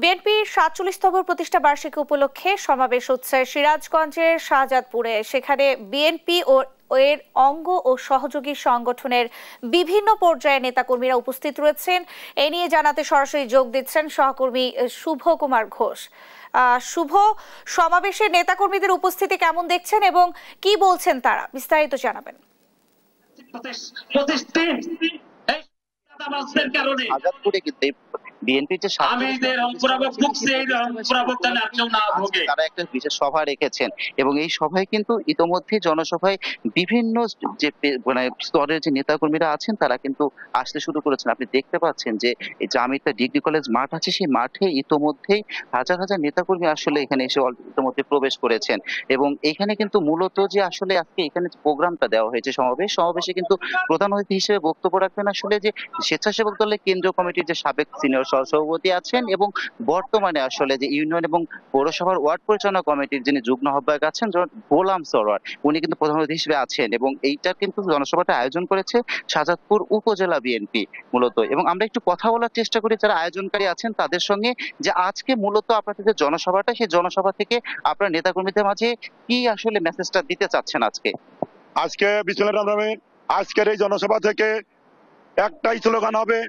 বিএনপির ৪৭তম প্রতিষ্ঠা বার্ষিকী উপলক্ষে সমাবেশ হচ্ছে সিরাজগঞ্জের শাহজাদপুরে। সেখানে বিএনপি ও এর অঙ্গ ও সহযোগী সংগঠনের বিভিন্ন পর্যায়ের নেতাকর্মীরা উপস্থিত রয়েছেন। এ নিয়ে জানাতে সরাসরি যোগ দিচ্ছেন সহকর্মী শুভ কুমার ঘোষ। শুভ, সমাবেশের নেতাকর্মীদের উপস্থিতি কেমন দেখছেন এবং কি বলছেন তারা, বিস্তারিত জানাবেন। শাহজাদপুরে কিন্তু বিএনপির যে তারা একটা বিশেষ সভা রেখেছেন এবং এই সভায় কিন্তু ইতোমধ্যে জনসভায় বিভিন্ন যে মানে স্তরের যে নেতাকর্মীরা আছেন তারা কিন্তু আসতে শুরু করেছেন। আপনি দেখতে পাচ্ছেন যে এই জামিতা ডিগ্রি কলেজ মাঠ আছে, সেই মাঠে ইতোমধ্যেই হাজার হাজার নেতাকর্মী আসলে এখানে এসে ইতোমধ্যে প্রবেশ করেছেন এবং এখানে কিন্তু মূলত যে আসলে আজকে এখানে যে প্রোগ্রামটা দেওয়া হয়েছে সমাবেশে কিন্তু প্রধান অতিথি হিসেবে বক্তব্য রাখবেন আসলে যে স্বেচ্ছাসেবক দলের কেন্দ্রীয় কমিটির যে সাবেক সিনিয়র সহসভাপতি আছেন এবং বর্তমানে আসলে যে ইউনিয়ন এবং পৌরসভার ওয়ার্ড পরিচালনা কমিটির যিনি যুগ্ম আহ্বায়ক আছেন গোলাম সরোয়ার, উনি কিন্তু প্রধান অতিথি হিসেবে আছেন এবং এইটা কিন্তু জনসভাটা আয়োজন করেছে শাহজাদপুর উপজেলা বিএনপি মূলত। এবং আমরা একটু কথা বলার চেষ্টা করি যারা আয়োজনকারী আছেন তাদের সঙ্গে, যে আজকে মূলত আপনাদের যে জনসভাটা, সেই জনসভা থেকে আপনার নেতাকর্মীদের মাঝে কি আসলে মেসেজটা দিতে চাচ্ছেন আজকে বিসমিল্লাহির রহমানির রহিম। আজকের এই জনসভা থেকে একটাই স্লোগান হবে,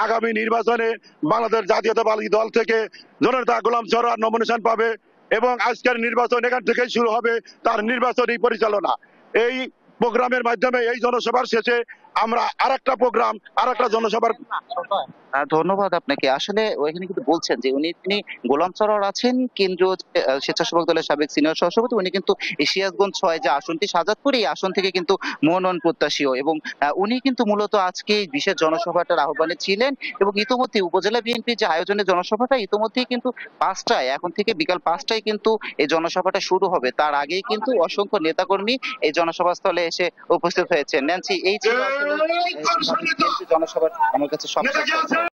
আগামী নির্বাচনে বাংলাদেশ জাতীয়তাবাদী দল থেকে জননেতা গোলাম সরোয়ার নমিনেশন পাবে এবং আজকের নির্বাচন এখান থেকেই শুরু হবে তার নির্বাচনী পরিচালনা। এই প্রোগ্রামের মাধ্যমে এই জনসভার শেষে আমরা আরেকটা জনসভার। ধন্যবাদ আপনাকে। আসলে ওইখানে কিন্তু বলছেন যে তিনি গোলাম সরোয়ার আছেন কেন্দ্রীয় স্বেচ্ছাসেবক দলের সাবেক সিনিয়র সহসভাপতি, উনি কিন্তু সিরাজগঞ্জ ৬ যে আসনটি শাহজাদপুর, এই আসন থেকে কিন্তু মনোনয়ন প্রত্যাশীও এবং উনি কিন্তু মূলত আজকে এই বিশেষ জনসভাটার আহ্বানে ছিলেন এবং ইতোমধ্যে উপজেলা বিএনপির যে আয়োজনের জনসভাটা ইতোমধ্যেই কিন্তু ৫টায়, এখন থেকে বিকাল ৫টায় কিন্তু এই জনসভাটা শুরু হবে। তার আগেই কিন্তু অসংখ্য নেতাকর্মী এই জনসভাস্থলে এসে উপস্থিত হয়েছে। ন্যান্সি, এই ছিল আসলে জনসভার আমার কাছে সবচেয়ে